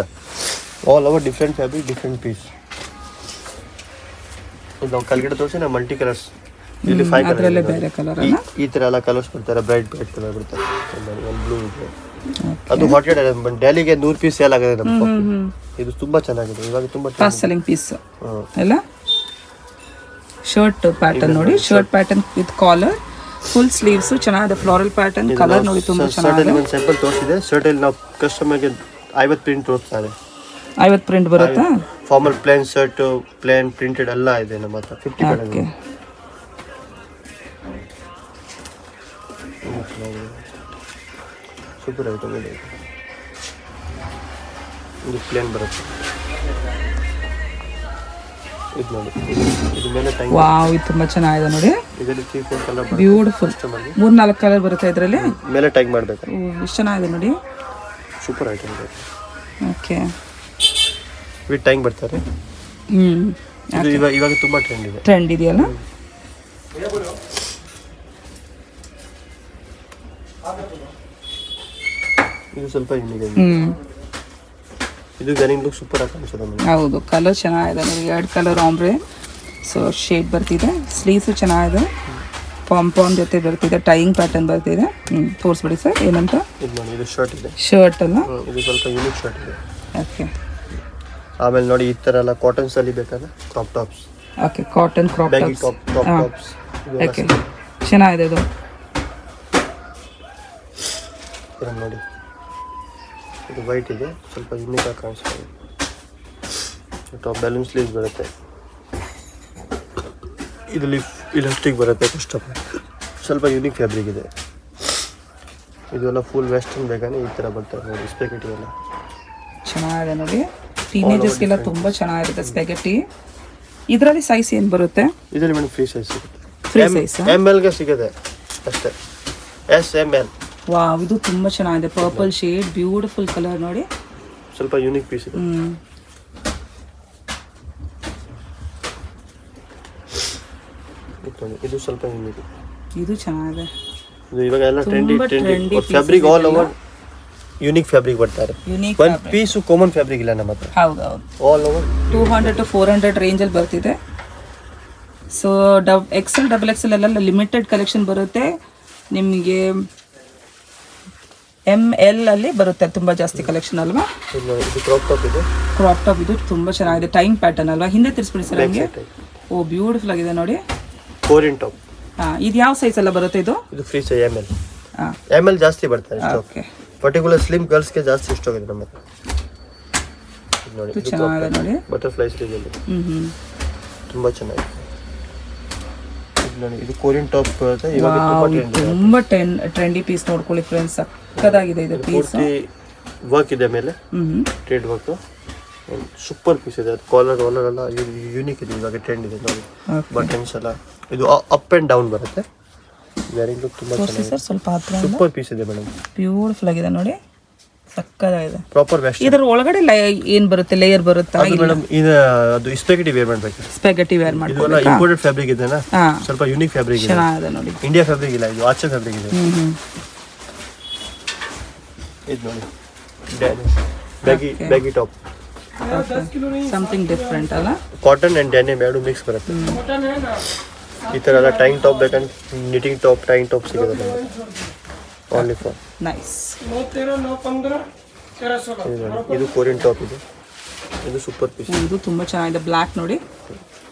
All over different fabric, different piece. ಇದು ನಾವು ಕೆಳಗಡೆ ತೋರಿಸಿ ನಾವು ಮಲ್ಟಿ ಕಲರ್ಸ್. ಇಲ್ಲಿ 5 ಕಲರ್, ಈ ಥರ ಎಲ್ಲ ಕಲರ್ಸ್ ಬರ್ತಾರೆ. ಬ್ರೈಟ್ ಕಲರ್ ಬರ್ತಾರೆ. ಒಂದು ಬ್ಲೂ ಇದೆ, ಅದು ಹಾಟೆಡ್ ಡೆಲ್ಲಿಗೆ 100 ಪೀಸ್ ಸೇಲ್ ಆಗಿದೆ ನಮ್ಮ. ಇದು ತುಂಬಾ ಚೆನ್ನಾಗಿದೆ, ಇವಾಗ ತುಂಬಾ ಫಾಸ್ಟ್ ಸೆಲ್ಲಿಂಗ್ ಪೀಸ್ ಎಲ್ಲ. ಶರ್ಟ್ ಪ್ಯಾಟರ್ನ್ ನೋಡಿ, shirt pattern with collar, full sleeves ಚೆನ್ನಾಗಿದೆ. ಫ್ಲೋರಲ್ ಪ್ಯಾಟರ್ನ್, ಕಲರ್ ನೋಡಿ ತುಂಬಾ ಚೆನ್ನಾಗಿದೆ. ಒಂದು ಸ್ಯಾಂಪಲ್ ತೋರಿಸಿದೆ. ಶರ್ಟ್ ಅಲ್ಲಿ ನಾವು ಕಸ್ಟಮರ್ಗೆ 50 ಪ್ರಿಂಟ್ ತೋರಿಸ್ತಾರೆ. 50 ಪ್ರಿಂಟ್ ಬರುತ್ತಾ? Formal plain shirt, plain printed ಎಲ್ಲ ಇದೆ ನಮ್ಮ ಹತ್ರ. 50 ಪ್ಯಾಟರ್ನ್. ಸೂಪರ್ ಐಟಮ್ ಇದೆ. ಇದು ಪ್ಲೇನ್ ಬರುತ್ತೆ. ಇದು ನೋಡಿ, ಇದು ಮೇಲೆ ಟೈಮ್. ವಾವ್, ಇದು ತುಂಬಾ ಚೆನ್ನಾಗಿದೆ ನೋಡಿ. ಇದರಲ್ಲಿ 3-4 ಕಲರ್ ಬರುತ್ತೆ. ಬ್ಯೂಟಿಫುಲ್. 3-4 ಕಲರ್ ಬರುತ್ತೆ ಇದರಲ್ಲಿ. ಮೇಲೆ ಟ್ಯಾಗ್ ಮಾಡಬೇಕು. ಎಷ್ಟು ಚೆನ್ನಾಗಿದೆ ನೋಡಿ. ಸೂಪರ್ ಐಟಮ್ ಇದೆ. ಓಕೆ, ವಿತ್ ಟ್ಯಾಗ್ ಬರ್ತಾರೆ. ಇದು ಇವಾಗ ತುಂಬಾ ಟ್ರೆಂಡ್ ಇದೆಯಲ್ಲ. ಇದು ಸ್ವಲ್ಪ ಯೂನಿಕ್ ಆಗಿದೆ. ಇದು ಗರಿಂಗ್ ಲುಕ್ ಸೂಪರ್ ಆಗಿ ಕಾಣಿಸುತ್ತೆ ಮೇಡಮ್. ಹೌದು, ಕಲರ್ ಚೆನ್ನಾಗಿದೆ ನೋಡಿ, 2 ಕಲರ್ ಆಂಬ್ರೆ. ಸೊ ಶೇಡ್ ಬರ್ತಿದೆ, ಸ್ಲೀವ್ಸು ಚೆನ್ನಾಗಿದೆ, ಪಾಂಪಾನ್ ಜೊತೆ ಬರ್ತಿದೆ, ಟೈಯಿಂಗ್ ಪ್ಯಾಟರ್ನ್ ಬರ್ತಿದೆ. ತೋರಿಸ್ಬಿಡಿ ಸರ್ ಏನಂತ. ಇದು ನೋಡಿ, ಇದು ಶರ್ಟ್ ಇದೆ, ಶರ್ಟ್ ಅಲ್ಲ, ಇದು ಸ್ವಲ್ಪ ಯೂನಿಕ್ ಶರ್ಟ್ ಇದೆ. ಓಕೆ. ಆಮೇಲೆ ನೋಡಿ ಈ ಥರ ಎಲ್ಲ ಕಾಟನ್ಸ್ ಅಲ್ಲಿ ಬೇಕಾದ್ರೆ crop tops. Okay, cotton crop baggy tops. Crop tops. Okay, ಚೆನ್ನಾಗಿದೆ ಇದು. ನೋಡಿ ಇದು ವೈಟ್ ಇದೆ, ಸ್ವಲ್ಪ ಯೂನಿಕ್ ಆಗಿ ಕಾಣಿಸ್ತದೆ. ಟಾಪ್ ಬ್ಯಾಲೂನ್ ಸ್ಲೀವ್ಸ್ ಬರುತ್ತೆ, ಇದರಲ್ಲಿ ಇಲಾಸ್ಟಿಕ್ ಬರುತ್ತೆ, ಕಸ್ಟಮರ್ ಸ್ವಲ್ಪ ಯೂನಿಕ್ ಫ್ಯಾಬ್ರಿಕ್ ಇದೆ. ಇದೆಲ್ಲ ಫುಲ್ ವೆಸ್ಟರ್ನ್ ಬೇಕಾದ್ರೆ ಈ ಥರ ಬರ್ತಾರೆ ನೋಡಿ, ಸ್ಪೆಗೆಟಿ ಎಲ್ಲ ಚೆನ್ನಾಗಿದೆ ನೋಡಿ, ಟೀನೇಜರ್ಸ್ಗೆಲ್ಲ ತುಂಬ ಚೆನ್ನಾಗಿರುತ್ತೆ ಸ್ಪೆಗೆಟಿ. ಇದರಲ್ಲಿ ಸೈಜ್ ಏನು ಬರುತ್ತೆ? ಇದರಲ್ಲಿ ಮೇಡಮ್ ಫ್ರೀ ಸೈಜ್ ಸಿಗುತ್ತೆ, ಫ್ರೀ ಸೈಜ್ ML ಗೆ ಸಿಗುತ್ತೆ ಅಷ್ಟೇ, SML. ವಾವ್, ಇದು ತುಂಬ ಚೆನ್ನಾಗಿದೆ, ಪರ್ಪಲ್ ಶೇಡ್, ಬ್ಯೂಟಿಫುಲ್ ಕಲರ್ ನೋಡಿ, ಸ್ವಲ್ಪ ಯೂನಿಕ್ ಪೀಸ್ ಇದೆ. ಇದು ಸ್ವಲ್ಪ ಯೂನಿಕ್, ಇದು ಚೆನ್ನಾಗಿದೆ. ಇದು ಇವಾಗ ಎಲ್ಲ trendy fabric, all over unique fabric ಬರ್ತಾರೆ. ಒಂದು ಪೀಸು ಕಾಮನ್ ಫ್ಯಾಬ್ರಿಕ್ ಇಲ್ಲ ನಮ್ಮ ಹತ್ರ. ಹೌದೌದು, ಆಲ್ ಓವರ್ 200 to 400 ರೇಂಜಲ್ಲಿ ಬರ್ತಿದೆ. ಸೊ XL XXL ಎಲ್ಲ ಲಿಮಿಟೆಡ್ ಕಲೆಕ್ಷನ್ ಬರುತ್ತೆ ನಿಮಗೆ. ML ಅಲ್ಲಿ ಬರುತ್ತೆ ತುಂಬ ಜಾಸ್ತಿ ಕಲೆಕ್ಷನ್ ಅಲ್ವಾ. ಇದು ಕ್ರಾಪ್ ಟಾಪ್ ಇದೆ, ಕ್ರಾಪ್ ಟಾಪ್ ಇದು ತುಂಬ ಚೆನ್ನಾಗಿದೆ, ಟೈಮ್ ಪ್ಯಾಟರ್ನ್ ಅಲ್ವಾ. ಹಿಂದೆ ತಿರ್ಸ್ಬಿಡಿ ಸರ್ ಹಂಗೆ. ಓ ಬ್ಯೂಟಿಫುಲ್ ಆಗಿದೆ ನೋಡಿ, ಕೋರಿಯನ್ ಟಾಪ್. ಇದು ಯಾವ ಸೈಜ್ ಎಲ್ಲ ಬರುತ್ತೆ ಇದು? ಇದು ಫ್ರೀ ಸೈಜ್ ML. ML ಜಾಸ್ತಿ ಬರ್ತಾರೆ ಸ್ಟಾಕ್, ಪರ್ಟಿಕ್ಯುಲರ್ ಸ್ಲಿಮ್ ಗರ್ಲ್ಸ್ಗೆ ಜಾಸ್ತಿ ಸ್ಟಾಕ್ ಇದೆ ನಮ್ಮ ಹತ್ರ. ನೋಡಿ ಇದು ಚೆನ್ನಾಗಿದೆ ನೋಡಿ, ಬಟರ್ಫ್ಲೈ ಸ್ಲೀವ್ ಅಲ್ಲಿ ತುಂಬಾ ಚೆನ್ನಾಗಿದೆ. ನೋಡಿ ಇದು ಕೋರಿಯನ್ ಟಾಪ್ ಬರುತ್ತೆ, ಇವಾಗ ತುಂಬಾ ಟ್ರೆಂಡಿ ಪೀಸ್. ನೋಡ್ಕೊಳ್ಳಿ ಫ್ರೆಂಡ್ಸ್, ಸಕ್ಕತ್ತಾಗಿದೆ ಇದು ಪೀಸ್. ವರ್ಕ್ ಇದೆ ಮೇಲೆ, ಟ್ರೇಡ್ ವರ್ಕ್, ಸೂಪರ್ ಪೀಸ್ ಇದೆ. ಕಾಲರ್ ಎಲ್ಲ ಯೂನಿಕ್ ಇದೆ, ಇವಾಗ ಟ್ರೆಂಡ್ ಇದೆ ನೋಡಿ. ಬಟನ್ಸ್ ಎಲ್ಲ ಇದು ಅಪ್ ಅಂಡ್ ಡೌನ್ ಬರುತ್ತೆ, ವೇರಿಂಗ್ ಲುಕ್ ತುಂಬಾ ಚೆನ್ನಾಗಿದೆ ಸರ್. ಸ್ವಲ್ಪ ಹತ್ರ ಸೂಪರ್ ಪೀಸ್ ಇದೆ ಮೇಡಮ್, ಬ್ಯೂಟಿಫುಲ್ ಆಗಿದೆ ನೋಡಿ, ಸಕ್ಕತ್ತಾಗಿದೆ. Proper vest. ಇದರ ಒಳಗಡೆ ಏನು ಬರುತ್ತೆ, ಲೇಯರ್ ಬರುತ್ತಾ? ಮೇಡಮ್ ಇದು ಅದು ಸ್ಪೆಗೆಟಿ ವೇರ್ ಮಾಡಬೇಕು, ಸ್ಪೆಗೆಟಿ ವೇರ್ ಮಾಡ್ಕೊಳ್ಳಿ. ಇದೆಲ್ಲ ಇಂಪೋರ್ಟೆಡ್ ಫ್ಯಾಬ್ರಿಕ್ ಇದೆನಾ, ಸ್ವಲ್ಪ ಯೂನಿಕ್ ಫ್ಯಾಬ್ರಿಕ್ ಇದೆ, ಚೆನ್ನಾಗಿದೆ ನೋಡಿ. ಇಂಡಿಯಾ ಫ್ಯಾಬ್ರಿಕ್ ಇಲ್ಲ, ಇದು ಆಚೆ ಫ್ಯಾಬ್ರಿಕ್ ಇದೆ. ಇದು ನೋಡಿ ಬ್ಯಾಗಿ ಟಾಪ್, ಸಮಥಿಂಗ್ ಡಿಫರೆಂಟ್ ಅಲ್ಲ. ಕಾಟನ್ ಅಂಡ್ ಡೆನಿಮ್ ಎರಡು ಮಿಕ್ಸ್ ಬರುತ್ತೆ. ಈ ತರ ಎಲ್ಲ ಟೈಂಗ್ ಟಾಪ್ ಬೇಕಂದ್ರೆ ನಿಟಿಂಗ್ ಟಾಪ್, ಟೈಂಗ್ ಟಾಪ್ ಸಿಗುತ್ತೆ ಓನ್ಲಿ ಫಾರ್ ನೈಸ್. ಇದು ಕೋರಿಯನ್ ಟಾಪ್ ಇದೆ, ಇದು ಸೂಪರ್ ಪೀಸ್. ಇದು ತುಂಬಾ ಚೆನ್ನಾಗಿದೆ, ಬ್ಲ್ಯಾಕ್ ನೋಡಿ,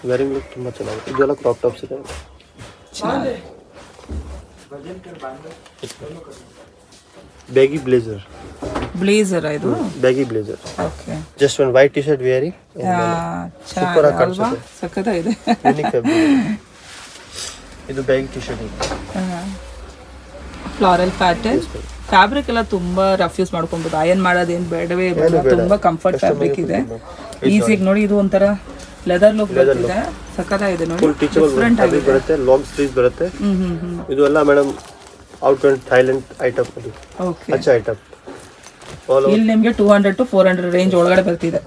ವೇರಿಂಗ್ ಲುಕ್ ತುಂಬಾ ಚೆನ್ನಾಗಿದೆ. ಇದೆಲ್ಲ ಕ್ರಾಪ್ ಟಾಪ್ಸ್ ಇದೆ. ಬ್ಯಾಗಿ ಬ್ಲೇಸರ್ ಇದು baggy blazer. Okay, just one white T shirt varying, super ಆಗಿ ಕಾಣಿಸುತ್ತೆ, ಸಕ್ಕತ್ತಾಗಿದೆ. ಇದು ಬ್ಯಾಗಿ ಟಿ-ಶರ್ಟ್ ಇದೆ, ಫ್ಲಾರಲ್ ಪ್ಯಾಟರ್ನ್. ಫ್ಯಾಬ್ರಿಕ್ ಎಲ್ಲ ತುಂಬಾ ರಫ್ ಯೂಸ್ ಮಾಡ್ಕೊಬಹುದು, ಅಯನ್ ಮಾಡೋದೇನು ಬೇಡವೇ ಬೇಡ, ತುಂಬಾ ಕಂಫರ್ಟ್ ಫ್ಯಾಬ್ರಿಕ್ ಇದೆ, ಈಸಿಯಾಗಿ ನೋಡಿ. ಇದು ಒಂಥರ ಲೆದರ್ ಲುಕ್ ಬರ್ತಿದೆ, ಸಕ್ಕತ್ತಾಗಿದೆ ನೋಡಿ, ಡಿಫರೆಂಟ್ ಆಗಿ ಬರುತ್ತೆ. ಲಾಂಗ್ ಸ್ಲೀವ್ಸ್ ಬರುತ್ತೆ. ಇದು ಎಲ್ಲ madam out and Thailand item, okay, ಅಚ್ಚಾ ಐಟಮ್. ಇಲ್ಲಿ ನಿಮಗೆ 200 to 400 ರೇಂಜ್ ಒಳಗಡೆ ಬರ್ತಿದೆ.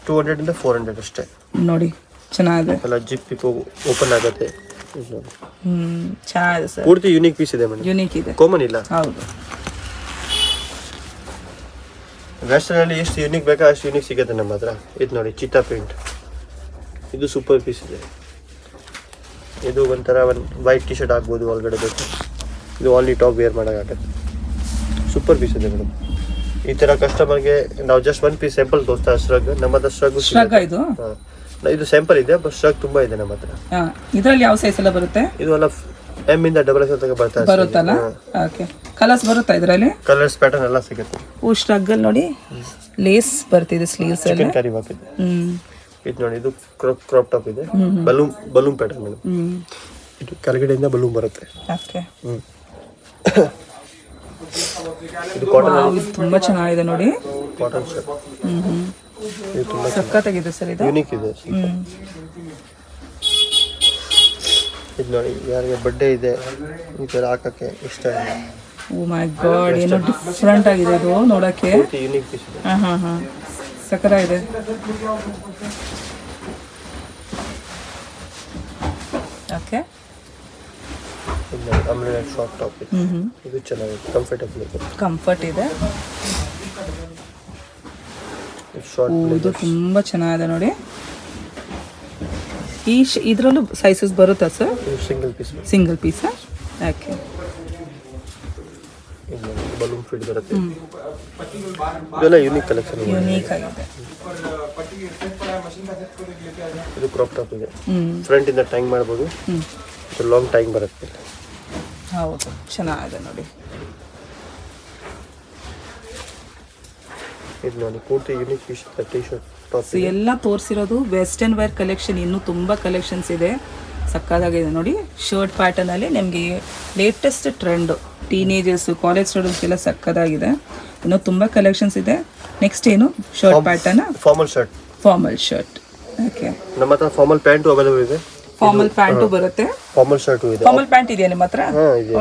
200 ಇಂದ 400 ಅಷ್ಟೇ ನೋಡಿ, ಚೆನ್ನಾಗಿದೆ. ಎಲ್ಲ ಜಿಪ್ ಓಪನ್ ಆಗುತ್ತೆ. ಚೆನ್ನಾಗಿದೆ ಸರ್, ಪೂರ್ತಿ ಯೂನಿಕ್ ಪೀಸ್ ಇದೆ ಮೇಡಮ್, ಯೂನಿಕ್ ಇದೆ, ಕಾಮನ್ ಇಲ್ಲ. ಹೌದು, ವೆಸ್ಟರ್ನ್ ಅಲ್ಲಿ ಎಷ್ಟು ಯೂನಿಕ್ ಬೇಕಾ ಅಷ್ಟು ಯೂನಿಕ್ ಸಿಗುತ್ತೆ ನಮ್ಮ ಹತ್ರ. ಇದು ನೋಡಿ ಚೀತಾ ಪ್ರಿಂಟ್, ಇದು ಸೂಪರ್ ಪೀಸ್ ಇದೆ. ಇದು ಒಂಥರ ಒಂದು ವೈಟ್ ಟಿ-ಶರ್ಟ್ ಆಗ್ಬೋದು ಒಳಗಡೆ ಬೇಕು, ಇದು ಆನ್ಲಿ ಟಾಪ್ ವೇರ್ ಮಾಡೋಕ್ಕಾಗತ್ತೆ. ಸೂಪರ್ ಪೀಸ್ ಇದೆ ಮೇಡಮ್. ಈ ಥರ ಕಸ್ಟಮರ್ಗೆ ನಾವು ಜಸ್ಟ್ ಒಂದು ಪೀಸ್ ಸ್ಯಾಂಪಲ್ ತೋರಿಸ್ತಾ, ಶ್ರಗ್ ನಮ್ಮ ಹತ್ರ ಶ್ರಗ್ ಇದು ಸ್ಯಾಂಪಲ್ ಇದೆ, ಬಟ್ ಶ್ರಗ್ ತುಂಬಾ ಇದೆ ನಮ್ಮ ಹತ್ರ. ಇದರಲ್ಲಿ ಯಾವ ಸೈಜ್ ಎಲ್ಲ ಬರುತ್ತೆ? ಇದು ಎಲ್ಲ M ಇಂದ XXL ತನಕ ಬರುತ್ತಲ್ಲ. ಓಕೆ, ಕಲರ್ಸ್ ಬರುತ್ತಾ ಇದರಲ್ಲಿ? ಕಲರ್ಸ್ ಪ್ಯಾಟರ್ನ್ ಎಲ್ಲ ಸಿಗುತ್ತೆ. ಓ, ಶ್ರಗ್ ಅಲ್ಲಿ ನೋಡಿ ಲೇಸ್ ಬರ್ತಿದೆ, ಸ್ಲೀವ್ಸ್ ಎಲ್ಲ ಚಿಕನ್ ಕರಿ ವರ್ಕ್ ಇದೆ. ಇದು ನೋಡಿ, ಇದು ಕ್ರಾಪ್ ಟಾಪ್ ಇದೆ, ಬಲೂನ್ ಪ್ಯಾಟರ್ನ್ ಮೇಡಮ್. ಇದು ಕೆಳಗಡೆಯಿಂದ ಬಲೂನ್ ಬರುತ್ತೆ. ಓಕೆ, ಇದು ಕಾಟನ್, ಇದು ತುಂಬಾ ಚೆನ್ನಾಗಿದೆ ನೋಡಿ, ಕಾಟನ್ ಶರ್ಟ್. ಇದು ತುಂಬಾ ಸಕ್ಕತ್ತಾಗಿದೆ ಸರ್, ಇದು ಯೂನಿಕ್ ಇದೆ. ಇದು ನೋಡಿ, ಯಾರಿಗೆ ಬರ್ಡೇ ಇದೆ ಈ ಥರ ಹಾಕಕ್ಕೆ ಇಷ್ಟ ಇದೆ. ಓ ಮೈ ಗಾಡ್, ಏನೋ ಡಿಫ್ರೆಂಟ್ ಆಗಿದೆ ಇದು ನೋಡಕ್ಕೆ, ಯೂನಿಕ್ ಪೀಸ್ ಇದೆ. ಸಕ್ಕತ್ತಾಗಿದೆ. ಓಕೆ, ಅಮ್ರೆಲಾ ಶಾರ್ಟ್ ಟಾಪ್ ಇದು ಚೆನ್ನಾಗಿದೆ, ಕಂಫರ್ಟಬಲ್ ಇದೆ. ಕಂಫರ್ಟ್ ಇದೆ. ಶಾರ್ಟ್ ಇದು ತುಂಬ ಚೆನ್ನಾಗಿದೆ ನೋಡಿ. ಇದರಲ್ಲೂ ಸೈಜಸ್ ಬರುತ್ತಾ sir? Single piece. Okay. Balloon fit ಬರುತ್ತೆ. ಇದೆಲ್ಲ ಯೂನಿಕ್ ಕಲೆಕ್ಷನ್, ಯೂನಿಕ್ ಆಗಿದೆ. ಇದು ಕ್ರಾಪ್ ಟಾಪ್ ಇದೆ, ಫ್ರಂಟ್ ಇಂದ ಟೈಂಗ್ ಮಾಡಬಹುದು, ಇದು ಲಾಂಗ್ ಟೈಂಗ್ ಬರುತ್ತೆ. ಹೌದು, ಚೆನ್ನಾಗಿದೆ ನೋಡಿ. ಇದು ನೋಡಿ ಪೂರ್ತಿ ಯೂನಿಕ್ ಟಿ ಶರ್ಟ್ ಟಾಪ್. ಎಲ್ಲ ತೋರಿಸಿರೋದು ವೆಸ್ಟರ್ನ್ ವೇರ್ ಕಲೆಕ್ಷನ್. ಇನ್ನೂ ತುಂಬ ಕಲೆಕ್ಷನ್ಸ್ ಇದೆ, ಸಕ್ಕತ್ತಾಗಿದೆ ನೋಡಿ. ಶರ್ಟ್ ಪ್ಯಾಟರ್ನ್ ಅಲ್ಲಿ ನಿಮಗೆ ಲೇಟೆಸ್ಟ್ ಟ್ರೆಂಡ್, ಟೀನೇಜರ್ಸ್, ಕಾಲೇಜ್ ಸ್ಟೂಡೆಂಟ್ಸ್ಗೆಲ್ಲ ಸಕ್ಕತ್ತಾಗಿದೆ. ಇನ್ನೂ ತುಂಬ ಕಲೆಕ್ಷನ್ಸ್ ಇದೆ. ನೆಕ್ಸ್ಟ್ ಏನು? Shirt pattern, formal shirt. Okay, ನಮ್ಮ ಹತ್ರ ಫಾರ್ಮಲ್ ಪ್ಯಾಂಟು ಅವೈಲೇಬಲ್ ಇದೆ. ಫಾರ್ಮಲ್ ಪ್ಯಾಂಟು ಬರುತ್ತೆ, ಫಾರ್ಮಲ್ ಶರ್ಟ್ ಇದೆ. ಫಾರ್ಮಲ್ ಪ್ಯಾಂಟ್ ಇದೆಯಾ ನಿಮ್ಮ ಹತ್ರ?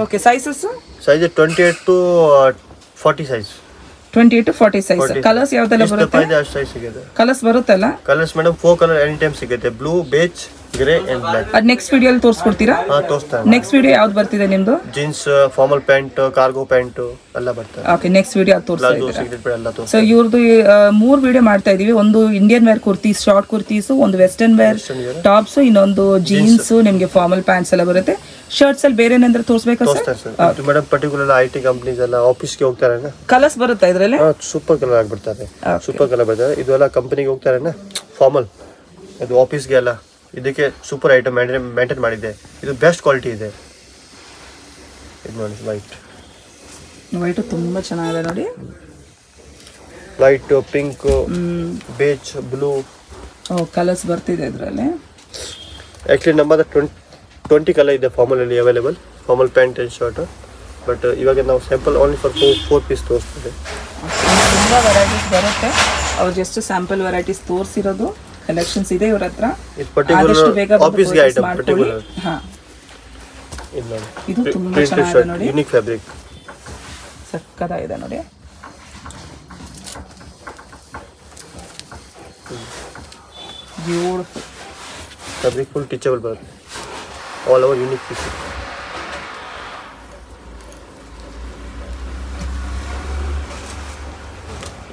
Okay. Sizes 28 to 40 size. 28 to 40 size. Colours ಯಾವ್ದೆಲ್ಲ ಬರುತ್ತೆ? ಕಲರ್ಸ್ ಬರುತ್ತಲ್ಲ? Colours madam 4 colour any time ಸಿಗುತ್ತೆ, blue, beige, grey and black. ಅದು ನೆಕ್ಸ್ಟ್ ವಿಡಿಯೋಲಿ ತೋರಿಸ್ಕೊಡ್ತೀರಾ? ತೋರಿಸ್ತಾರೆ. ನೆಕ್ಸ್ಟ್ ವಿಡಿಯೋ ಯಾವ್ದು ಬರ್ತಿದೆ ನಿಮ್ದು? Jeans, formal pant, cargo pant ಎಲ್ಲ ಬರ್ತದೆ. ಓಕೆ, ನೆಕ್ಸ್ಟ್ ವಿಡಿಯೋ ಅದು ತೋರಿಸ್ತಾರೆ. ಸೊ ಇವ್ರದ್ದು 3 ವಿಡಿಯೋ ಮಾಡ್ತಾ ಇದೀವಿ. ಒಂದು Indian wear kurtis, short kurtis, ಒಂದು ವೆಸ್ಟರ್ನ್ ವೇರ್ ಟಾಪ್ಸ್, ಇನ್ನೊಂದು ಜೀನ್ಸ್, ನಿಮಗೆ ಫಾರ್ಮಲ್ ಪ್ಯಾಂಟ್ಸ್ ಎಲ್ಲ ಬರುತ್ತೆ. ಶರ್ಟ್ಸ್ ಅಲ್ಲಿ ಬೇರೆ ಏನಾದ್ರು ತೋರಿಸ್ಬೇಕಾ sir? Madam particular IT companies ಎಲ್ಲ ಆಫೀಸ್ಗೆ ಹೋಗ್ತಾರೆ, ಕಲರ್ಸ್ ಬರುತ್ತಾ ಇದ್ರಲ್ಲಿ? ಸೂಪರ್ ಕಲರ್ ಆಗ್ಬಿಡ್ತಾರೆ, ಸೂಪರ್ ಕಲರ್ ಬರ್ತಾರೆ. ಇದು ಎಲ್ಲ ಕಂಪನಿಗೆ ಹೋಗ್ತಾರೆ ಫಾರ್ಮಲ್, ಇದು ಆಫೀಸ್ಗೆ ಎಲ್ಲ. ಇದಕ್ಕೆ ಸೂಪರ್ ಐಟಮ್ ಮೇಂಟೈನ್ ಮಾಡಿದೆ, ಇದು ಬೆಸ್ಟ್ ಕ್ವಾಲಿಟಿ ಇದೆ. ಇದು ನೋಡಿ ವೈಟ್ ತುಂಬಾ ಚೆನ್ನಾಗಿದೆ ನೋಡಿ. Light pink, beige, blue colours ಬರ್ತಿದೆ ಇದರಲ್ಲಿ. ಆಕ್ಚುಲಿ ನಮ್ಮ ಹತ್ರ 20 ಕಲರ್ ಇದೆ ಫಾರ್ಮಲ್ ಅಲ್ಲಿ available, formal pant and shirt. But ಇವಾಗ ನಾವು ಸ್ಯಾಂಪಲ್ ಓನ್ಲಿ ಫಾರ್ 4 ಪೀಸ್ ತೋರಿಸ್ತೀವಿ. ತುಂಬ ವೆರೈಟೀಸ್ ಬರುತ್ತೆ, ಅವ್ರು ಜಸ್ಟ್ ಸ್ಯಾಂಪಲ್ ವೆರೈಟೀಸ್ ತೋರಿಸಿರೋದು. ಕಲೆಕ್ಷನ್ಸ್ ಇದೆ ಇವ್ರ ಹತ್ರ. ಆದಷ್ಟು ಬೇಗ ಆಫೀಸ್ಗೆ ಐಟಮ್ ಪರ್ಟಿಕ್ಯುಲರ್. ಇದು ತುಂಬಾ ಚೆನ್ನಾಗಿದೆ ನೋಡಿ, ಯೂನಿಕ್ ಫ್ಯಾಬ್ರಿಕ್, ಸಕ್ಕತ್ತಾಗಿದೆ ನೋಡಿ. ಬ್ಯೂಟಿಫುಲ್ ಫ್ಯಾಬ್ರಿಕ್, ಫುಲ್ ಟೀಚಬಲ್ ಬರುತ್ತೆ, ಆಲ್ ಓವರ್ ಯೂನಿಕ್ ಪೀಸ್.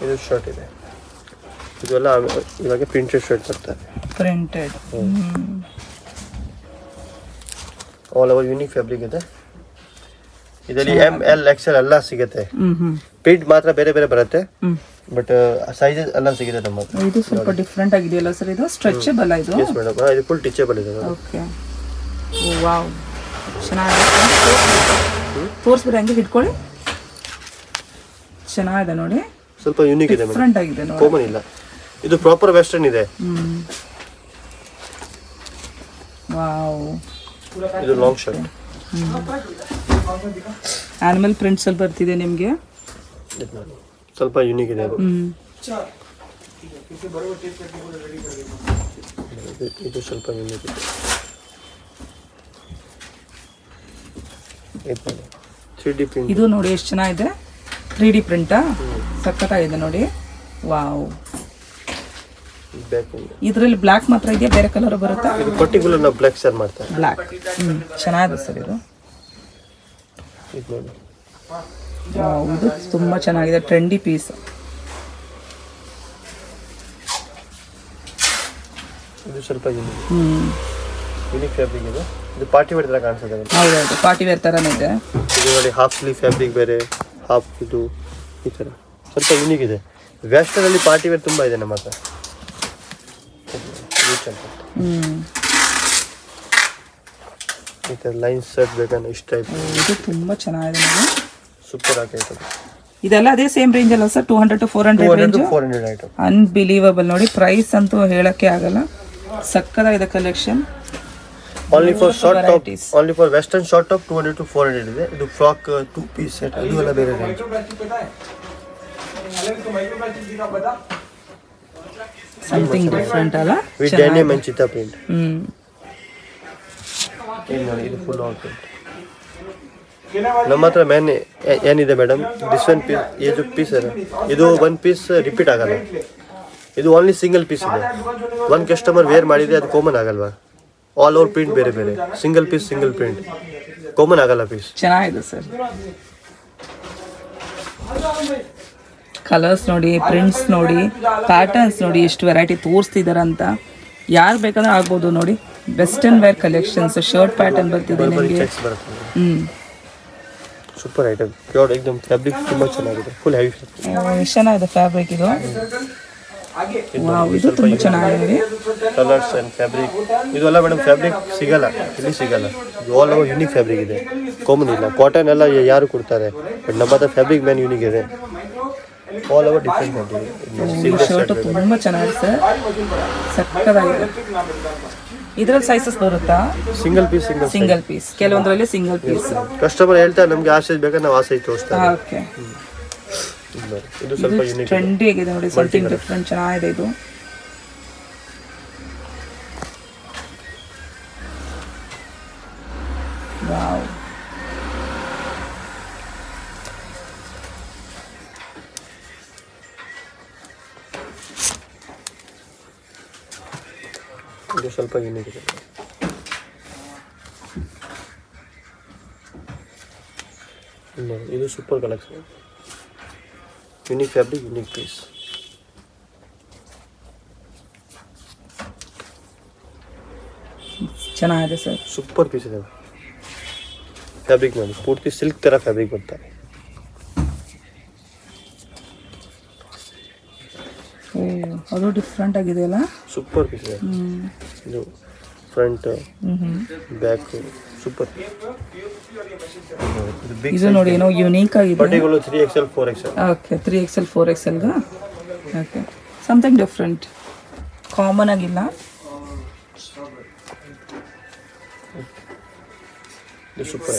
ಇದು ಶರ್ಟ್ ಇದೆ, ಇದೆಲ್ಲ ಇವಾಗ ಪ್ರಿಂಟೆಡ್ ಶರ್ಟ್ ಬರ್ತಾರೆ. Printed all over unique fabric ಇದೆ. ಇದರಲ್ಲಿ ML XL ಎಲ್ಲ ಸಿಗುತ್ತೆ. ಪ್ರಿಂಟ್ ಮಾತ್ರ ಬೇರೆ ಬೇರೆ ಬರುತ್ತೆ, ಬಟ್ ಸೈಜಸ್ ಎಲ್ಲ ಸಿಗುತ್ತೆ ನಮ್ಮ ಹತ್ರ. ಇದು ಸ್ವಲ್ಪ ಡಿಫರೆಂಟ್ ಆಗಿದೆಯಲ್ಲ ಸರ್? ಇದು ಸ್ಟ್ರೆಚಬಲ್ ಇದು? ಎಸ್ ಮೇಡಮ್, ಇದು ಫುಲ್ ಟೀಚಬಲ್ ಇದೆ. ಓಕೆ, ವಾವ್, ಚೆನ್ನಾಗಿದೆ. ತೋರಿಸ್ಬಿಡಿ, ಹಂಗೆ ಹಿಡ್ಕೊಳ್ಳಿ. ಚೆನ್ನಾಗಿದೆ ನೋಡಿ, ಸ್ವಲ್ಪ ಯೂನಿಕ್ ಇದೆ, ಡಿಫರೆಂಟ್ ಆಗಿದೆ ನೋಡಿ, ಕಾಮನ್ ಇಲ್ಲ. ಇದು ಪ್ರಾಪರ್ ವೆಸ್ಟರ್ನ್ ಇದೆ. ವಾವ್, ಇದು ಲಾಂಗ್ ಶರ್ಟ್, ಆನಿಮಲ್ ಪ್ರಿಂಟ್ಸ್ ಅಲ್ಲಿ ಬರ್ತಿದೆ ನಿಮಗೆ. ಸ್ವಲ್ಪ ಯೂನಿಕ್ ಇದೆ ಅದು. ಇದು ಸ್ವಲ್ಪ ಯೂನಿಕ್ ಇದೆ. 3D print. ಇದು ನೋಡಿ ಎಷ್ಟು ಚೆನ್ನಾಗಿದೆ, 3D ಪ್ರಿಂಟಾ, ಸಕ್ಕತ್ತಾಗಿದೆ ನೋಡಿ. ವಾವ್, ಇದರಲ್ಲಿ ಬ್ಲ್ಯಾಕ್ ಮಾತ್ರ ಇದೆಯಾ, ಬೇರೆ ಕಲರ್ ಬರುತ್ತಾ? ಇದು ಪರ್ಟಿಕ್ಯುಲರ್ ನಾವು ಬ್ಲ್ಯಾಕ್ ಶೇರ್ ಮಾಡ್ತಾರೆ. ಬ್ಲ್ಯಾಕ್ ಚೆನ್ನಾಗಿದೆ ಸರ್ ಇದು. ಇದು ನೋಡಿ, ಇದು ತುಂಬಾ ಚೆನ್ನಾಗಿದೆ, ಟ್ರೆಂಡಿ ಪೀಸ್. ಇದು ಸ್ವಲ್ಪ ಯೂನಿಕ್ ಫ್ಯಾಬ್ರಿಕ್ ಇದೆ. ಇದು ಪಾರ್ಟಿ ವೇರ್ ತರ ಕಾಣಿಸುತ್ತೆ. ಹೌದೌದು, ಪಾರ್ಟಿ ವೇರ್ ತರನೇ ಇದೆ. ಇದು ನೋಡಿ, ಹಾಫ್ ಸ್ಲೀವ್ ಫ್ಯಾಬ್ರಿಕ್ ಬೇರೆ, ಹಾಫ್ ಇದು ಈ ತರ ಸ್ವಲ್ಪ ಯೂನಿಕ್ ಇದೆ. ವೆಸ್ಟರ್ನ್ ಅಲ್ಲಿ ಪಾರ್ಟಿ ವೇರ್ ತುಂಬಾ ಇದೆ ನಮ್ಮ ಹತ್ರ. ಈ ತರ ಲೈನ್ ಶರ್ಟ್ ಬೇಕಂದ್ರೆ ಇಷ್ಟ ಟೈಪ್. ಇದು ತುಂಬಾ ಚೆನ್ನಾಗಿದೆ ನೋಡಿ, ಸೂಪರ್ ಆಗೈತೆ. ಇದೆಲ್ಲ ಅದೇ ಸೇಮ್ ರೇಂಜ್ ಅಲ್ಲ sir? 200 to 400 range. 400 item. Unbelievable ನೋಡಿ, ಪ್ರೈಸ್ ಅಂತೂ ಹೇಳಕ್ಕೆ ಆಗಲ್ಲ, ಸಕ್ಕತ್ತಾಗಿದೆ collection. Only for short top, only for western short top 200 to 400 ಇದೆ. ಇದು ಫ್ರಾಕ್ 2 ಪೀಸ್ ಸೆಟ್, ಇದು ಎಲ್ಲ ಬೇರೆ ರೇಂಜ್. ಸಮಥಿಂಗ್ ಡಿಫರೆಂಟ್ ಅಲ್ಲ, ವಿತ್ ಡೆನಿಮ್ ಅಂಡ್ ಚಿತಾ ಪ್ರಿಂಟ್. ಇದು ಫುಲ್ ಆಲ್ ಪ್ರಿಂಟ್. ನಮ್ಮ ಹತ್ರ ಮೇನ್ ಏನಿದೆ ಮೇಡಮ್, ದಿಸ್ ಒನ್ ಪೀಸ್, ಇದು ಪೀಸ್ ಇದು 1 ಪೀಸ್ ರಿಪೀಟ್ ಆಗಲ್ಲ. ಇದು ಓನ್ಲಿ ಸಿಂಗಲ್ ಪೀಸ್ ಇದೆ. 1 ಕಸ್ಟಮರ್ ವೇರ್ ಮಾಡಿದೆ, ಅದು ಕಾಮನ್ ಆಗಲ್ವಾ? ಆಲ್ ಓವರ್ ಪ್ರಿಂಟ್ ಬೇರೆ ಬೇರೆ, single piece single print. Common ಆಗಲ್ಲ ಪೀಸ್. ಚೆನ್ನಾಗಿದೆ ಸರ್. ಕಲರ್ಸ್ ನೋಡಿ, ಪ್ರಿಂಟ್ಸ್ ನೋಡಿ, ಪ್ಯಾಟರ್ನ್ಸ್ ನೋಡಿ, ಎಷ್ಟು ವೆರೈಟಿ ತೋರಿಸ್ತಿದಾರಂತ. ಯಾರು ಬೇಕಾದ್ರೆ ಆಗ್ಬೋದು ನೋಡಿ. Western wear collections, shirt pattern ಬರ್ತಿದೆ ನಿಮಗೆ. ಸೂಪರ್ ಐಟಮ್, ಪ್ಯೂರ್ ಏಕದಮ್ ಫ್ಯಾಬ್ರಿಕ್ ತುಂಬಾ ಚೆನ್ನಾಗಿದೆ, ಫುಲ್ ಹೆವಿ. ಎಷ್ಟು ಚೆನ್ನಾಗಿದೆ ಫ್ಯಾಬ್ರಿಕ್ ಇದು. ವಾವ್, ಇದು ತುಂಬ ಚೆನ್ನಾಗಿದೆ. ಕಲರ್ಸ್ ಅಂಡ್ ಫ್ಯಾಬ್ರಿಕ್ ಇದೆಲ್ಲ ಮೇಡಮ್ ಫ್ಯಾಬ್ರಿಕ್ ಸಿಗಲ್ಲ, ಇಲ್ಲಿ ಸಿಗಲ್ಲ. ಆಲ್ ಓವರ್ ಯೂನಿಕ್ ಫ್ಯಾಬ್ರಿಕ್ ಇದೆ, ಕಾಮನ್ ಇಲ್ಲ. ಕಾಟನ್ ಎಲ್ಲ ಯಾರು ಕೊಡ್ತಾರೆ, ಬಟ್ ನಮ್ಮ ಹತ್ರ ಫ್ಯಾಬ್ರಿಕ್ ಮ್ಯಾನ್ ಯೂನಿಕ್ ಇದೆ. All over different fabric. Shirt ತುಂಬ ಚೆನ್ನಾಗಿದೆ ಸರ್, ಸಕ್ಕತ್ತಾಗಿದೆ. ಇದರಲ್ಲಿ ಸೈಜಸ್ ಬರುತ್ತಾ? ಸಿಂಗಲ್ ಪೀಸ್, ಸಿಂಗಲ್ ಪೀಸ್, ಕೆಲವೊಂದರಲ್ಲಿ ಸಿಂಗಲ್ ಪೀಸ್. ಕಸ್ಟಮರ್ ಹೇಳ್ತಾರೆ ನಮಗೆ ಆ ಸೈಜ್ ಬೇಕಾದ್ರೆ ನಾವು ಆ ಸೈಜ್ ತೋರಿಸ್ತಾರೆ. ಓಕೆ, ಇದು ಸ್ವಲ್ಪ ಯೂನಿಕ್, ಟ್ರೆಂಡಿ ಆಗಿದೆ ನೋಡಿ, ಸಮಥಿಂಗ್ ಡಿಫ್ರೆಂಟ್, ಚೆನ್ನಾಗಿದೆ ಇದು. ವಾವ್, ಇದು ಸ್ವಲ್ಪ ಯೂನಿಕ್ ಇದೆ. ಇದು super collection, unique fabric, unique piece. ಚೆನ್ನಾಗಿದೆ ಸರ್, ಸೂಪರ್ ಪೀಸ್ ಇದೆ. ಫ್ಯಾಬ್ರಿಕ್ ನೋಡಿ ಪೂರ್ತಿ ಸಿಲ್ಕ್ ತರ ಫ್ಯಾಬ್ರಿಕ್ ಬರ್ತಾರೆ. ಅದು ಡಿಫ್ರೆಂಟ್ ಆಗಿದೆಯಲ್ಲ, ಸೂಪರ್ ಪೀಸ್ ಇದೆ. ಇದು ಫ್ರಂಟ್ ಬ್ಯಾಕ್ ಸೂಪರ್. ಇದು ನೋಡಿ ಏನೋ ಯೂನಿಕ್ ಆಗಿದೆ. ಬಟ್ಟೆಗಳು 3XL 4XL. Okay, 3XL 4XL ಗ. ಓಕೆ, ಸಮಥಿಂಗ್ ಡಿಫ್ರೆಂಟ್, ಕಾಮನ್ ಆಗಿಲ್ಲ.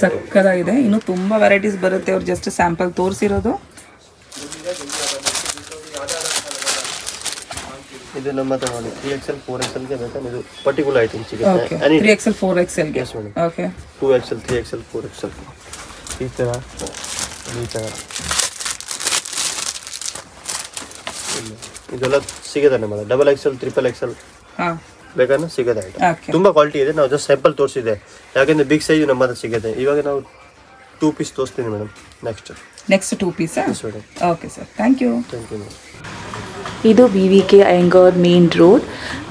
ಸಕ್ಕತ್ತಾಗಿದೆ. ಇನ್ನು ತುಂಬಾ ವೆರೈಟೀಸ್ ಬರುತ್ತೆ, ಅವ್ರು ಜಸ್ಟ್ ಸ್ಯಾಂಪಲ್ ತೋರಿಸಿರೋದು. ಇದು ನಮ್ಮ ಹತ್ರ ನೋಡಿ 3XL 4XL ಗೆ ಬೇಕಾದ್ರೆ ಇದು ಪರ್ಟಿಕ್ಯುಲರ್ ಐಟಮ್ ಸಿಗುತ್ತೆ. ಓಕೆ, 3XL 4XL ಗೆ. ಓಕೆ, 2XL 3XL 4XL ಈ ತರ ಇದೆಲ್ಲ ಸಿಗುತ್ತೆ ನಮ್ಮ ಹತ್ರ. XXL XXL ಬೇಕಾದ್ರೆ ಸಿಗುತ್ತೆ ಐಟಮ್. ತುಂಬಾ ಕ್ವಾಲಿಟಿ ಇದೆ. ನಾವು ಜಸ್ಟ್ ಸ್ಯಾಂಪಲ್ ತೋರಿಸಿದೆ, ಯಾಕಂದ್ರೆ ಬಿಗ್ ಸೈಜ್ ನಮ್ಮ ಹತ್ರ ಸಿಗುತ್ತೆ. ಇವಾಗ ನಾವು 2 ಪೀಸ್ ತೋರಿಸ್ತೀನಿ madam. Next 2 piece. Okay sir, thank you. ಇದು BVK Iyengar main road.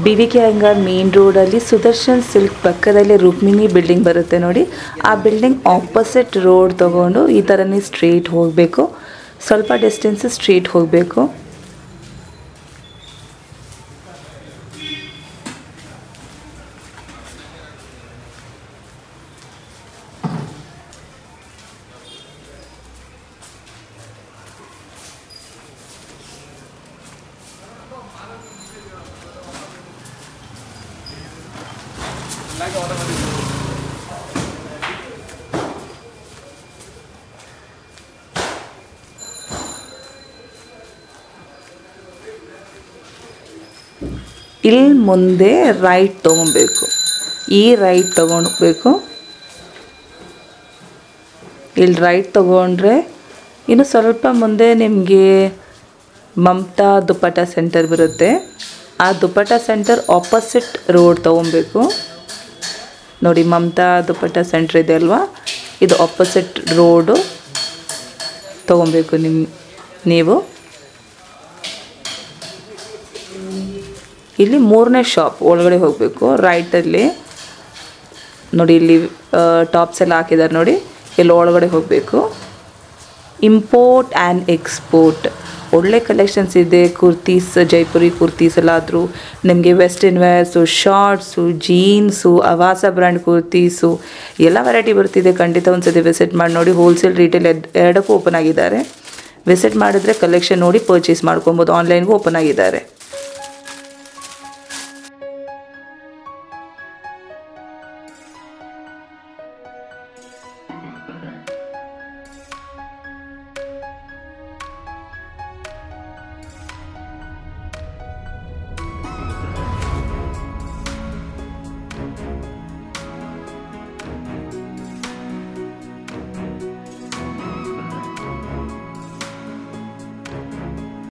BVK Iyengar main ರೋಡಲ್ಲಿ ಸುದರ್ಶನ್ ಸಿಲ್ಕ್ ಪಕ್ಕದಲ್ಲಿ ರುಕ್ಮಿಣಿ ಬಿಲ್ಡಿಂಗ್ ಬರುತ್ತೆ ನೋಡಿ. ಆ ಬಿಲ್ಡಿಂಗ್ ಆಪೋಸಿಟ್ ರೋಡ್ ತೊಗೊಂಡು ಈ ಥರನೇ ಸ್ಟ್ರೇಟ್ ಹೋಗಬೇಕು. ಸ್ವಲ್ಪ ಡಿಸ್ಟೆನ್ಸ್ ಸ್ಟ್ರೇಟ್ ಹೋಗಬೇಕು. ಇಲ್ಲಿ ಮುಂದೆ ರೈಟ್ ತೊಗೊಬೇಕು. ಈ ರೈಟ್ ತೊಗೊಳ್ಬೇಕು. ಇಲ್ಲಿ ರೈಟ್ ತೊಗೊಂಡ್ರೆ ಇನ್ನು ಸ್ವಲ್ಪ ಮುಂದೆ ನಿಮಗೆ ಮಮತಾ ದುಪ್ಪಟ್ಟ ಸೆಂಟರ್ ಬರುತ್ತೆ. ಆ ದುಪ್ಪಟ್ಟ ಸೆಂಟರ್ ಆಪೋಸಿಟ್ ರೋಡ್ ತೊಗೊಬೇಕು ನೋಡಿ. ಮಮತಾ ದುಪ್ಪಟ್ಟ ಸೆಂಟರ್ ಇದೆ ಅಲ್ವಾ, ಇದು ಆಪೋಸಿಟ್ ರೋಡು ತೊಗೊಬೇಕು ನೀವು. ಇಲ್ಲಿ 3ನೇ ಶಾಪ್ ಒಳಗಡೆ ಹೋಗಬೇಕು. ರೈಟಲ್ಲಿ ನೋಡಿ, ಇಲ್ಲಿ ಟಾಪ್ಸ್ ಎಲ್ಲ ಹಾಕಿದ್ದಾರೆ ನೋಡಿ. ಇಲ್ಲಿ ಒಳಗಡೆ ಹೋಗಬೇಕು. ಇಂಪೋರ್ಟ್ ಆ್ಯಂಡ್ ಎಕ್ಸ್ಪೋರ್ಟ್ ಒಳ್ಳೆ ಕಲೆಕ್ಷನ್ಸ್ ಇದೆ. ಕುರ್ತೀಸ್, ಜೈಪುರಿ ಕುರ್ತೀಸ್ ಎಲ್ಲ ಆದರೂ ನಿಮಗೆ western wears, shorts, jeans, Avaasa brand kurtis ಎಲ್ಲ ವೆರೈಟಿ ಬರ್ತಿದೆ. ಖಂಡಿತ ಒಂದ್ಸತಿ ವಿಸಿಟ್ ಮಾಡಿ ನೋಡಿ. ಹೋಲ್ಸೇಲ್ ರಿಟೇಲ್ ಎರಡಕ್ಕೂ ಓಪನ್ ಆಗಿದ್ದಾರೆ. ವಿಸಿಟ್ ಮಾಡಿದ್ರೆ ಕಲೆಕ್ಷನ್ ನೋಡಿ ಪರ್ಚೇಸ್ ಮಾಡ್ಕೊಬೋದು. ಆನ್ಲೈನ್ಗೂ ಓಪನ್ ಆಗಿದ್ದಾರೆ.